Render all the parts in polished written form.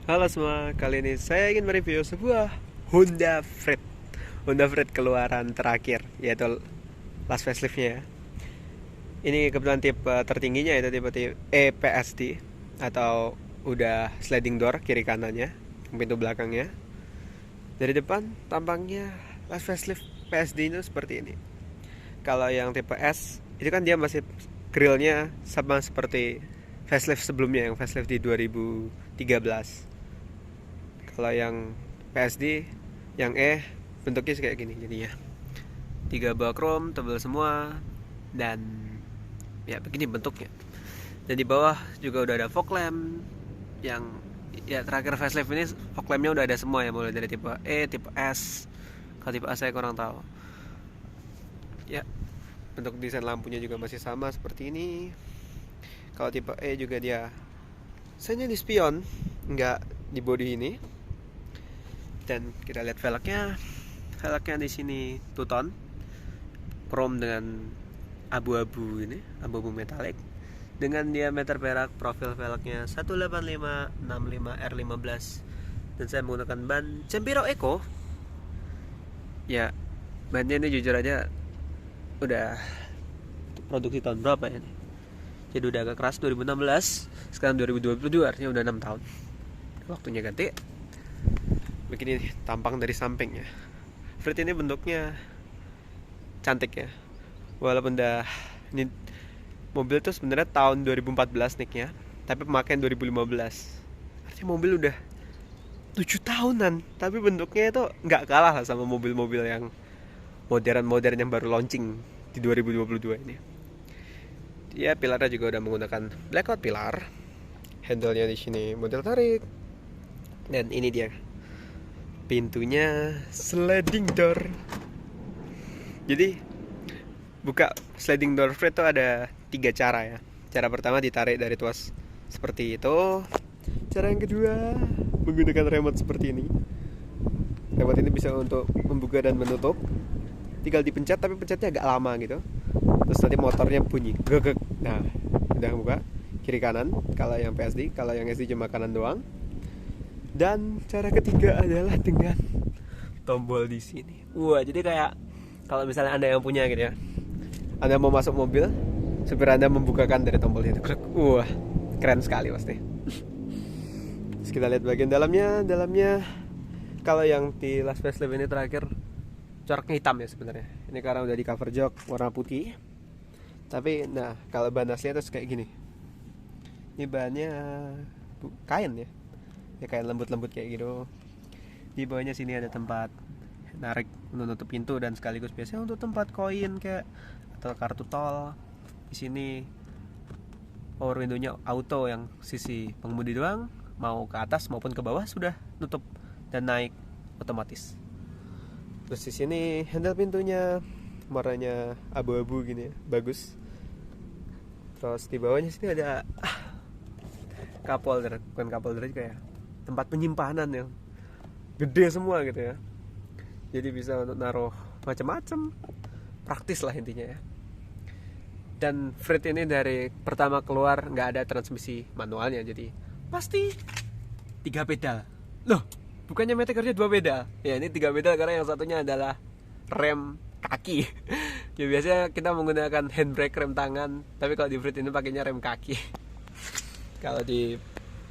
Halo semua, kali ini saya ingin mereview sebuah Honda Freed. Honda Freed keluaran terakhir, yaitu last facelift-nya. Ini kebetulan tipe tertingginya yaitu tipe EPSD atau udah sliding door kiri kanannya, pintu belakangnya. Dari depan tampangnya last facelift PSD itu seperti ini. Kalau yang tipe S itu kan dia masih grillnya sama seperti facelift sebelumnya yang facelift di 2013. Kalau yang PSD yang bentuknya kayak gini jadinya, tiga bak chrome tebal semua dan ya begini bentuknya. Dan di bawah juga udah ada fog lamp yang ya terakhir facelift ini fog lampnya udah ada semua ya, mulai dari tipe E, tipe S. Kalau tipe A saya kurang tahu ya. Bentuk desain lampunya juga masih sama seperti ini. Kalau tipe E juga dia senya di spion, nggak di body ini. Dan kita lihat velgnya di sini two tone chrome dengan abu-abu ini, abu-abu metalik dengan diameter perak. Profil velgnya 18565 R15 dan saya menggunakan ban Cempiro Eco. Ya, bannya ini jujur aja udah produksi tahun berapa ya nih? Jadi udah agak keras, 2016, sekarang 2022, artinya udah 6 tahun. Waktunya ganti. Begini tampang dari sampingnya. Freed ini bentuknya cantik ya. Walaupun ini mobil tuh sebenarnya tahun 2014 nicknya, tapi pemakaian 2015. Artinya mobil udah 7 tahunan, tapi bentuknya itu nggak kalah lah sama mobil-mobil yang modern-modern yang baru launching di 2022 ini. Dia pilarnya juga udah menggunakan blackout pilar. Handle-nya di sini model tarik. Dan ini dia pintunya sliding door. Jadi buka sliding door Freed itu ada 3 cara ya. Cara pertama ditarik dari tuas seperti itu. Cara yang kedua menggunakan remote seperti ini. Remote ini bisa untuk membuka dan menutup. Tinggal dipencet, tapi pencetnya agak lama gitu. Terus nanti motornya bunyi gegek. Nah, udah buka kiri kanan kalau yang PSD, kalau yang SD cuma kanan doang. Dan cara ketiga adalah dengan tombol di sini. Wah, jadi kayak kalau misalnya Anda yang punya gitu ya. Anda mau masuk mobil, supir Anda membukakan dari tombol itu. Wah, keren sekali pasti. Terus kita lihat bagian dalamnya. Dalamnya kalau yang di last facelift ini terakhir coraknya hitam ya sebenarnya. Ini karena udah di cover jok warna putih. Tapi nah, kalau bahan aslinya terus kayak gini. Ini bahannya kain ya. Ya kayak lembut-lembut kayak gitu. Di bawahnya sini ada tempat narik untuk nutup pintu dan sekaligus biasanya untuk tempat koin kayak atau kartu tol. Di sini power window-nya auto yang sisi pengemudi doang, mau ke atas maupun ke bawah sudah nutup dan naik otomatis. Terus di sini handle pintunya warnanya abu-abu gini ya, bagus. Terus di bawahnya sini ada cup holder, bukan cup holder juga ya, tempat penyimpanan yang gede semua gitu ya. Jadi bisa untuk naruh macam-macam, praktis lah intinya ya. Dan Freed ini dari pertama keluar nggak ada transmisi manualnya, jadi pasti 3 pedal. Loh, bukannya Meteor 2 pedal? Ya ini 3 pedal karena yang satunya adalah rem kaki. Ya biasanya kita menggunakan handbrake rem tangan, tapi kalau di Freed ini pakainya rem kaki. Kalau di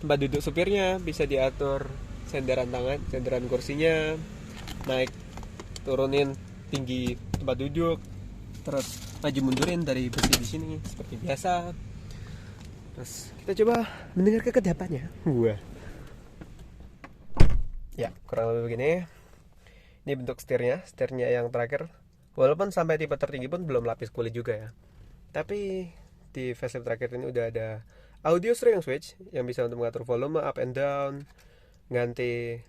tempat duduk supirnya bisa diatur senderan tangan, senderan kursinya, naik turunin tinggi tempat duduk, terus maju mundurin dari besi di sini seperti biasa. Terus kita coba mendengar kekedapannya. Wah. Ya, kurang lebih begini. Ini bentuk setirnya yang terakhir. Walaupun sampai tipe tertinggi pun belum lapis kulit juga ya. Tapi di facelift terakhir ini udah ada audio steering switch yang bisa untuk mengatur volume up and down, ganti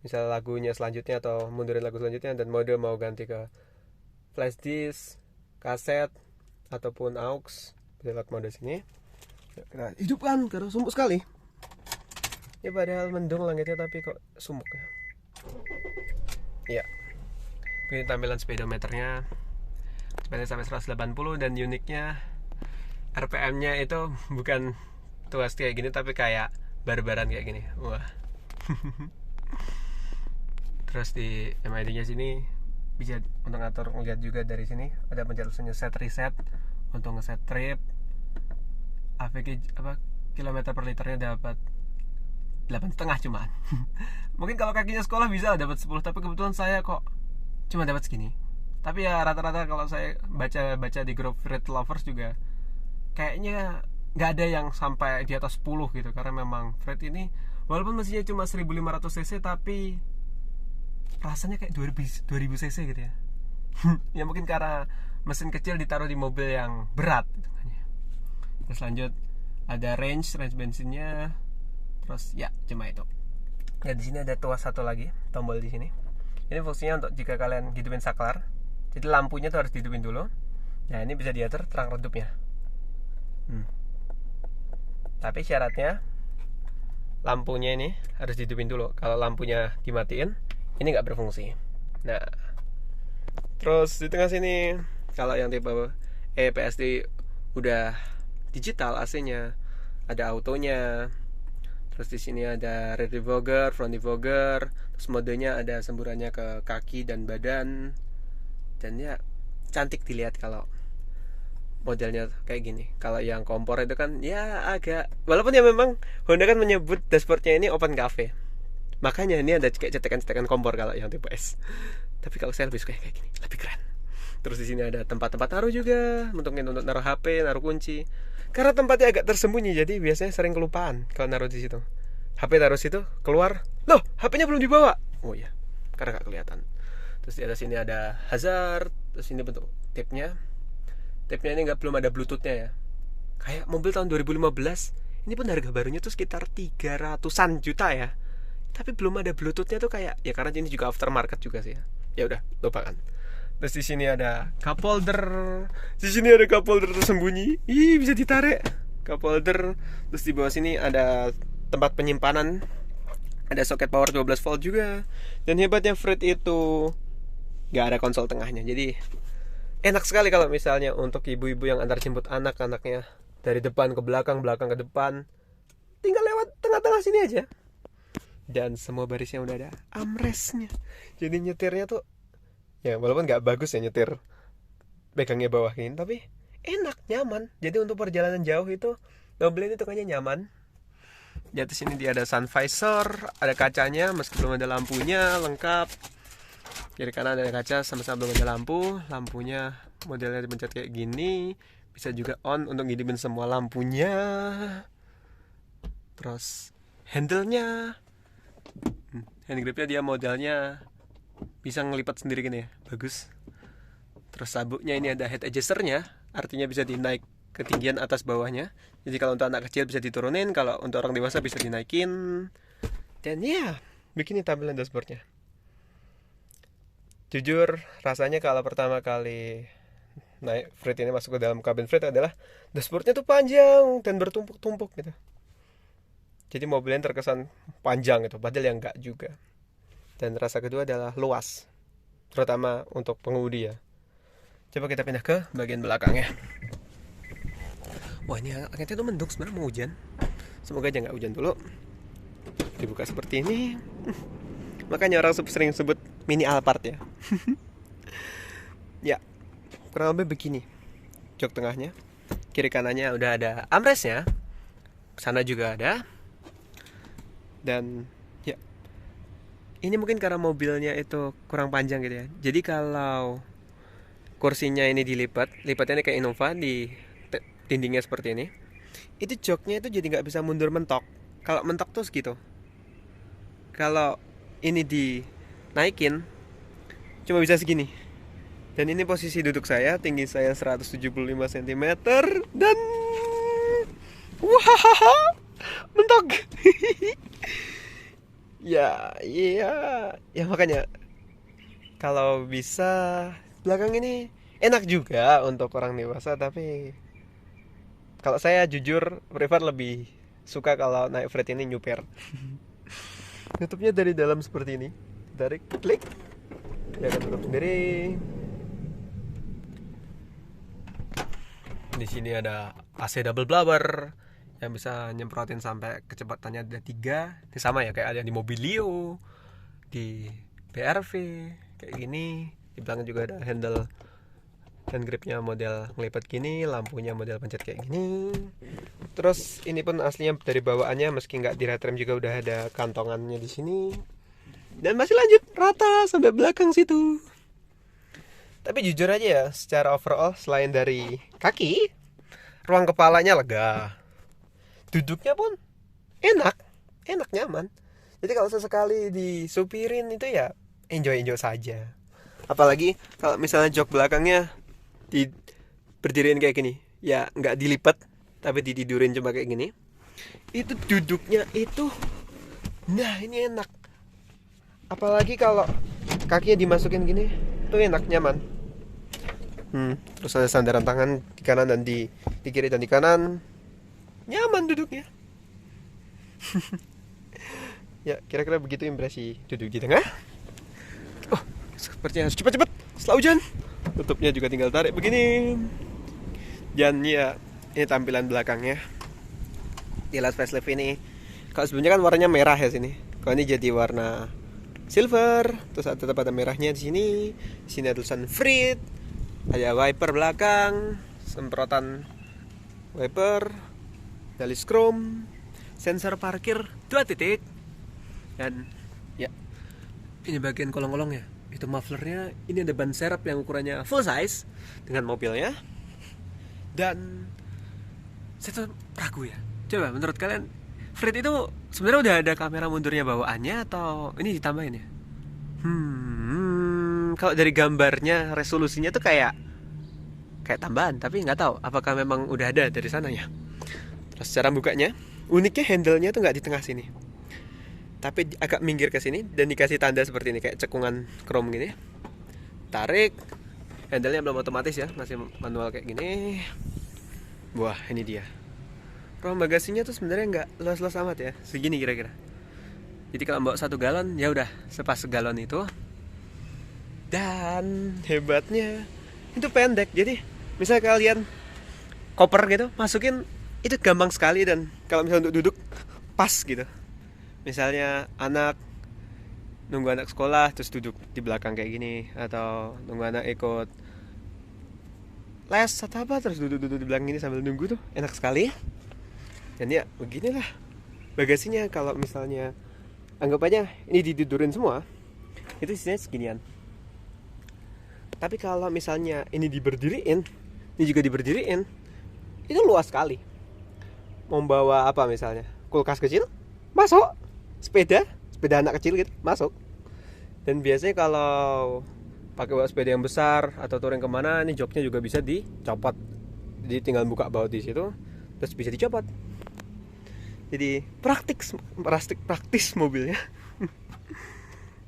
misal lagunya selanjutnya atau mundurin lagu selanjutnya, dan mode mau ganti ke flash disk, kaset ataupun aux. Bisa lihat mode sini. Kita hidupkan karena sumuk sekali. Ya padahal mendung langitnya tapi kok sumuk ya. Ya. Ini tampilan speedometernya. Speednya sampai 180 dan uniknya RPM-nya itu bukan tuas kayak gini tapi kayak bar-baran kayak gini. Wah. Terus di MID-nya sini bisa untuk ngatur, ngeliat juga dari sini ada pencet set reset untuk ngeset trip. AVG kilometer per liternya dapat 8,5 cuman. Mungkin kalau kakinya sekolah bisa dapat 10, tapi kebetulan saya kok cuma dapat segini. Tapi ya rata-rata kalau saya baca di grup Freight Lovers juga kayaknya nggak ada yang sampai di atas 10 gitu, karena memang Freight ini walaupun mesinnya cuma 1500 cc tapi rasanya kayak 2000 cc gitu ya. Ya mungkin karena mesin kecil ditaruh di mobil yang berat gitu kan ya. Terus lanjut ada range bensinnya. Terus ya cuma itu. Ya di sini ada tuas satu lagi, tombol di sini. Ini fungsinya untuk jika kalian hidupin saklar. Jadi lampunya tuh harus dihidupin dulu. Nah, ini bisa diatur terang redupnya. Tapi syaratnya lampunya ini harus dihidupin dulu. Kalau lampunya dimatiin, ini nggak berfungsi. Nah, terus di tengah sini kalau yang tipe PSD udah digital AC-nya, ada autonya. Terus di sini ada rear defogger, front defogger. Terus modenya ada semburannya ke kaki dan badan. Dan ya cantik dilihat kalau modelnya kayak gini. Kalau yang kompor itu kan ya agak, walaupun ya memang Honda kan menyebut dashboardnya ini open cafe. Makanya ini ada kayak cetekan-cetekan kompor kalau yang tipe S. Tapi kalau saya lebih suka kayak gini, lebih keren. Terus di sini ada tempat-tempat taruh juga, untuk naruh HP, naruh kunci. Karena tempatnya agak tersembunyi, jadi biasanya sering kelupaan kalau naruh di situ. HP taruh situ, keluar, loh, HP-nya belum dibawa. Oh iya, karena gak kelihatan. Terus di atas sini ada hazard, terus ini bentuk tipnya. Tipnya ini belum ada Bluetooth-nya ya. Kayak mobil tahun 2015, ini pun harga barunya tuh sekitar 300-an juta ya. Tapi belum ada Bluetooth-nya tuh kayak, ya karena ini juga aftermarket juga sih ya. Ya udah, lupakan. Terus di sini ada cup holder. Di sini ada cup holder tersembunyi. Ih, bisa ditarik. Cup holder. Terus di bawah sini ada tempat penyimpanan. Ada soket power 12 volt juga. Dan hebatnya Freight itu nggak ada konsol tengahnya. Jadi enak sekali kalau misalnya untuk ibu-ibu yang antar jemput anak-anaknya dari depan ke belakang, belakang ke depan. Tinggal lewat tengah-tengah sini aja. Dan semua barisnya udah ada armrestnya. Jadi nyetirnya tuh ya walaupun nggak bagus ya nyetir pegangnya bawah gini, tapi enak, nyaman. Jadi untuk perjalanan jauh itu mobil ini tuh kayaknya nyaman. Di atas ini dia ada sun visor, ada kacanya meski belum ada lampunya, lengkap. Kiri kanan ada kaca sama-sama belum ada lampu. Lampunya modelnya dipencet kayak gini, bisa juga on untuk ngidupin semua lampunya. Terus handle-nya, hand gripnya dia modelnya bisa ngelipat sendiri gini ya, bagus. Terus sabuknya ini ada head adjusternya, artinya bisa dinaik ketinggian atas bawahnya. Jadi kalau untuk anak kecil bisa diturunin, kalau untuk orang dewasa bisa dinaikin. Dan ya, begini tampilan dashboardnya. Jujur, rasanya kalau pertama kali naik Freight ini masuk ke dalam kabin Freight adalah dashboardnya tuh panjang dan bertumpuk-tumpuk gitu. Jadi mobilnya terkesan panjang gitu, padahal yang enggak juga. Dan rasa kedua adalah luas, terutama untuk pengemudi ya. Coba kita pindah ke bagian belakangnya. Wah, ini akhirnya tuh mendung, sebenarnya mau hujan. Semoga aja nggak hujan dulu. Dibuka seperti ini. Makanya orang sering sebut mini Alphard ya. Ya, kurang lebih begini. Jok tengahnya, kiri kanannya udah ada armrestnya, sana juga ada. Dan ya, ini mungkin karena mobilnya itu kurang panjang gitu ya. Jadi kalau kursinya ini dilipat, lipatnya ini kayak Innova di dindingnya seperti ini. Itu joknya itu jadi nggak bisa mundur mentok. Kalau mentok tuh segitu. Kalau ini dinaikin, cuma bisa segini. Dan ini posisi duduk saya, tinggi saya 175 cm dan wah, mentok. Ya, iya, ya makanya kalau bisa belakang ini enak juga untuk orang dewasa, tapi kalau saya jujur prefer lebih suka kalau naik Freight ini nyuper. Tutupnya dari dalam seperti ini, tarik klik, dia akan tutup sendiri. Di sini ada AC double blower yang bisa nyemprotin sampai kecepatannya ada 3. Ini sama ya kayak ada yang di Mobilio, di BRV kayak gini. Di belakang juga ada handle hand gripnya model ngelipet gini, lampunya model pencet kayak gini. Terus ini pun aslinya dari bawaannya, meski nggak di rem juga udah ada kantongannya di sini. Dan masih lanjut rata sampai belakang situ. Tapi jujur aja ya, secara overall selain dari kaki, ruang kepalanya lega. Duduknya pun enak nyaman. Jadi kalau sesekali disupirin itu ya enjoy saja. Apalagi kalau misalnya jok belakangnya berdiriin kayak gini, ya nggak dilipat tapi ditidurin cuma kayak gini, itu duduknya itu, nah ini enak. Apalagi kalau kakinya dimasukin gini, tuh enak nyaman. Terus ada sandaran tangan di kanan dan di kiri dan di kanan, nyaman duduknya. Ya kira-kira begitu impresi duduk di tengah. Oh, sepertinya harus cepat-cepat setelah hujan. Tutupnya juga tinggal tarik begini. Dan ya, ini tampilan belakangnya di last facelift ini. Kalau sebelumnya kan warnanya merah ya sini. Kalau ini jadi warna silver. Terus tetap ada merahnya di sini. Di sini ada tulisan Frit. Ada wiper belakang, semprotan wiper, dalis chrome, sensor parkir 2 titik. Dan ya, ini bagian kolong-kolongnya. Itu mufflernya, ini ada ban serep yang ukurannya full size dengan mobilnya. Dan saya tuh ragu ya. Coba menurut kalian, Frit itu sebenarnya udah ada kamera mundurnya bawaannya atau ini ditambahin ya? Kalau dari gambarnya resolusinya tuh kayak tambahan, tapi nggak tahu apakah memang udah ada dari sana ya. Terus cara bukanya, uniknya handle-nya tuh nggak di tengah sini, tapi agak minggir ke sini dan dikasih tanda seperti ini kayak cekungan chrome gini. Tarik, handle-nya belum otomatis ya, masih manual kayak gini. Wah, ini dia. Ruang bagasinya tuh sebenarnya nggak luas-luas amat ya, segini kira-kira. Jadi kalau bawa 1 galon ya udah sepas segalon itu. Dan hebatnya itu pendek, jadi misalnya kalian koper gitu masukin itu gampang sekali. Dan kalau misalnya untuk duduk pas gitu, misalnya nunggu anak sekolah terus duduk di belakang kayak gini, atau nunggu anak ikut les atau apa terus duduk di belakang ini sambil nunggu, tuh enak sekali. Dan ya beginilah bagasinya. Kalau misalnya anggap aja ini ditidurin semua, itu isinya seginian. Tapi kalau misalnya ini diberdiriin, ini juga diberdiriin, itu luas sekali. Mau bawa apa misalnya, kulkas kecil masuk, sepeda anak kecil gitu masuk. Dan biasanya kalau pakai bawa sepeda yang besar atau touring kemana, ini joknya juga bisa dicopot. Jadi tinggal buka baut di situ, terus bisa dicopot. Jadi praktis mobilnya.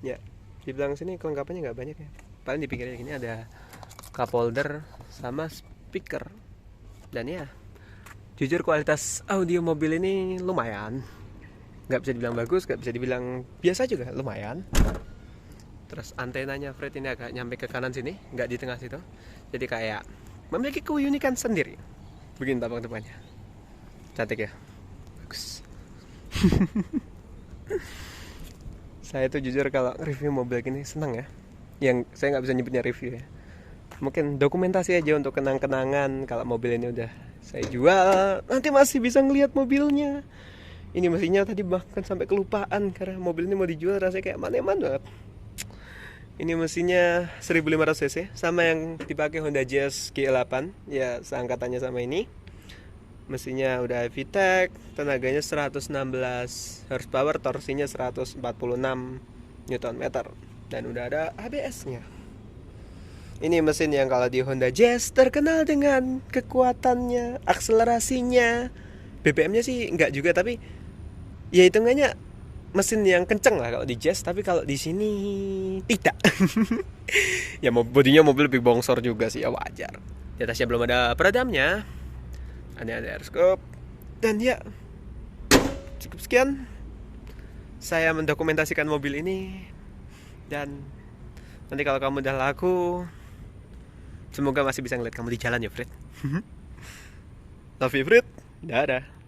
Ya, di belakang sini kelengkapannya nggak banyak ya. Paling di pinggirnya gini ada cup holder sama speaker. Dan ya, jujur kualitas audio mobil ini lumayan. Nggak bisa dibilang bagus, nggak bisa dibilang biasa juga, lumayan. Terus antenanya Frit ini agak nyampe ke kanan sini, nggak di tengah situ. Jadi kayak memiliki keunikan sendiri. Begini tampang depannya. Cantik ya? Bagus. Saya tuh jujur kalau review mobil gini senang ya. Yang saya nggak bisa nyebutnya review ya, mungkin dokumentasi aja untuk kenang-kenangan. Kalau mobil ini udah saya jual, nanti masih bisa ngelihat mobilnya. Ini mesinnya tadi bahkan sampai kelupaan karena mobil ini mau dijual, rasanya kayak maneman banget. Ini mesinnya 1500 cc, sama yang dipakai Honda Jazz G8 ya, seangkatannya sama ini. Mesinnya udah VTEC, tenaganya 116 horsepower, torsinya 146 Nm, dan udah ada ABS-nya. Ini mesin yang kalau di Honda Jazz terkenal dengan kekuatannya, akselerasinya. BBM-nya sih enggak juga, tapi ya hitungannya mesin yang kenceng lah kalau di Jazz, tapi kalau di sini tidak. Ya bodinya mobil lebih bongsor juga sih, ya wajar. Di atasnya belum ada peredamnya. Ada air scope. Dan ya cukup sekian saya mendokumentasikan mobil ini. Dan nanti kalau kamu udah laku, semoga masih bisa ngeliat kamu di jalan ya Frit. Love you Frit. Dadah.